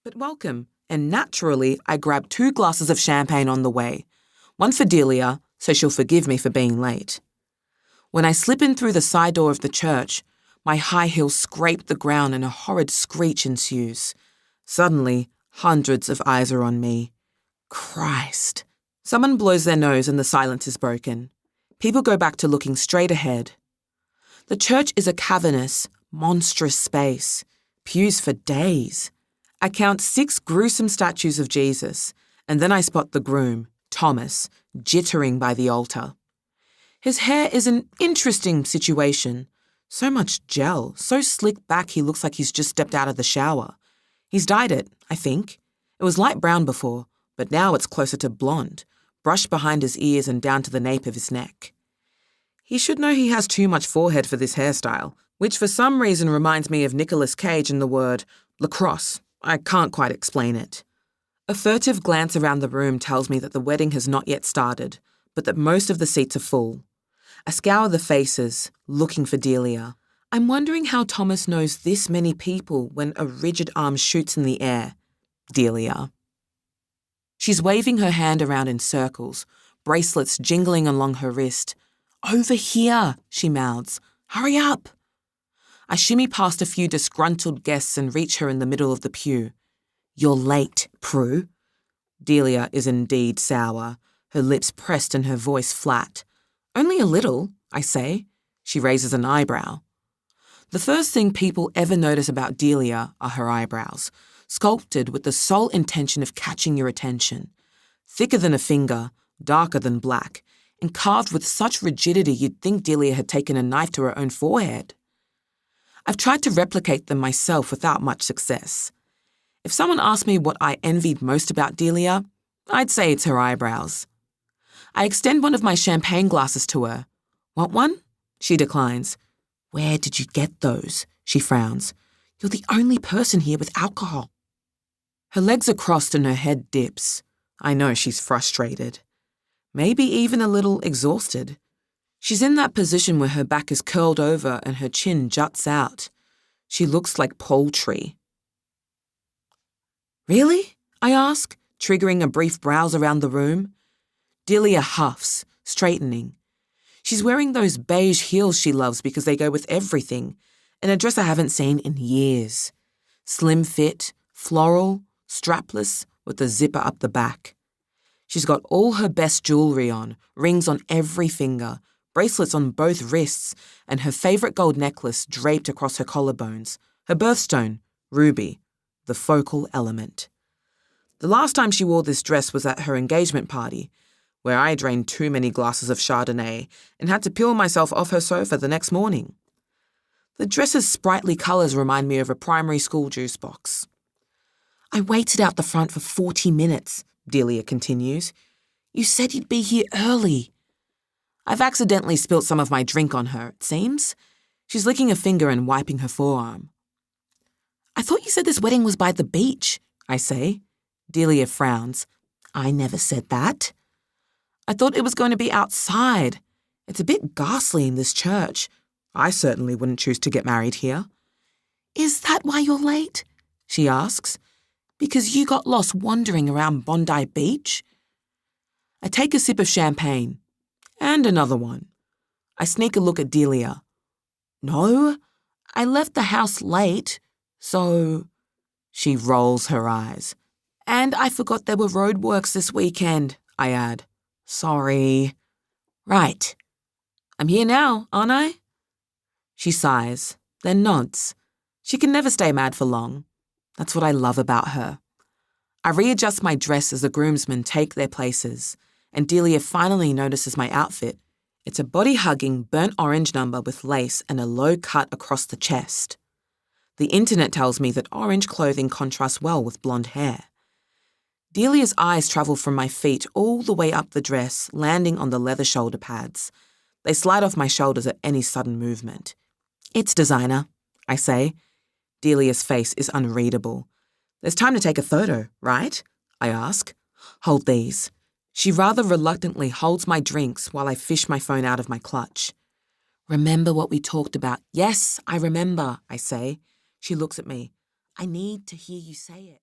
But welcome, and naturally I grabbed 2 glasses of champagne on the way. One for Delia, so she'll forgive me for being late. When I slip in through the side door of the church, my high heels scrape the ground and a horrid screech ensues. Suddenly, hundreds of eyes are on me. Christ. Someone blows their nose and the silence is broken. People go back to looking straight ahead. The church is a cavernous, monstrous space. Pews for days. I count 6 gruesome statues of Jesus, and then I spot the groom, Thomas, jittering by the altar. His hair is an interesting situation. So much gel, so slicked back he looks like he's just stepped out of the shower. He's dyed it, I think. It was light brown before, but now it's closer to blonde, brushed behind his ears and down to the nape of his neck. He should know he has too much forehead for this hairstyle, which for some reason reminds me of Nicolas Cage and the word lacrosse. I can't quite explain it. A furtive glance around the room tells me that the wedding has not yet started, but that most of the seats are full. I scour the faces, looking for Delia. I'm wondering how Thomas knows this many people when a rigid arm shoots in the air. Delia. She's waving her hand around in circles, bracelets jingling along her wrist. "Over here," she mouths. "Hurry up." I shimmy past a few disgruntled guests and reach her in the middle of the pew. "You're late, Prue." Delia is indeed sour, her lips pressed and her voice flat. "Only a little," I say. She raises an eyebrow. The first thing people ever notice about Delia are her eyebrows, sculpted with the sole intention of catching your attention. Thicker than a finger, darker than black, and carved with such rigidity you'd think Delia had taken a knife to her own forehead. I've tried to replicate them myself without much success. If someone asked me what I envied most about Delia, I'd say it's her eyebrows. I extend one of my champagne glasses to her. "Want one?" She declines. "Where did you get those?" She frowns. "You're the only person here with alcohol." Her legs are crossed and her head dips. I know she's frustrated. Maybe even a little exhausted. She's in that position where her back is curled over and her chin juts out. She looks like poultry. "Really?" I ask, triggering a brief browse around the room. Delia huffs, straightening. She's wearing those beige heels she loves because they go with everything, and a dress I haven't seen in years. Slim fit, floral, strapless, with a zipper up the back. She's got all her best jewelry on, rings on every finger, bracelets on both wrists, and her favourite gold necklace draped across her collarbones. Her birthstone, ruby, the focal element. The last time she wore this dress was at her engagement party, where I drained too many glasses of Chardonnay and had to peel myself off her sofa the next morning. The dress's sprightly colours remind me of a primary school juice box. "I waited out the front for 40 minutes, Delia continues. "You said you'd be here early." I've accidentally spilt some of my drink on her, it seems. She's licking a finger and wiping her forearm. "I thought you said this wedding was by the beach," I say. Delia frowns. "I never said that." "I thought it was going to be outside. It's a bit ghastly in this church. I certainly wouldn't choose to get married here." "Is that why you're late?" she asks. "Because you got lost wandering around Bondi Beach?" I take a sip of champagne. And another one. I sneak a look at Delia. "No, I left the house late, so..." She rolls her eyes. "And I forgot there were roadworks this weekend," I add. "Sorry." "Right. I'm here now, aren't I?" She sighs, then nods. She can never stay mad for long. That's what I love about her. I readjust my dress as the groomsmen take their places, and Delia finally notices my outfit. It's a body-hugging burnt orange number with lace and a low cut across the chest. The internet tells me that orange clothing contrasts well with blonde hair. Delia's eyes travel from my feet all the way up the dress, landing on the leather shoulder pads. They slide off my shoulders at any sudden movement. "It's designer," I say. Delia's face is unreadable. "There's time to take a photo, right?" I ask. "Hold these." She rather reluctantly holds my drinks while I fish my phone out of my clutch. "Remember what we talked about?" "Yes, I remember," I say. She looks at me. "I need to hear you say it."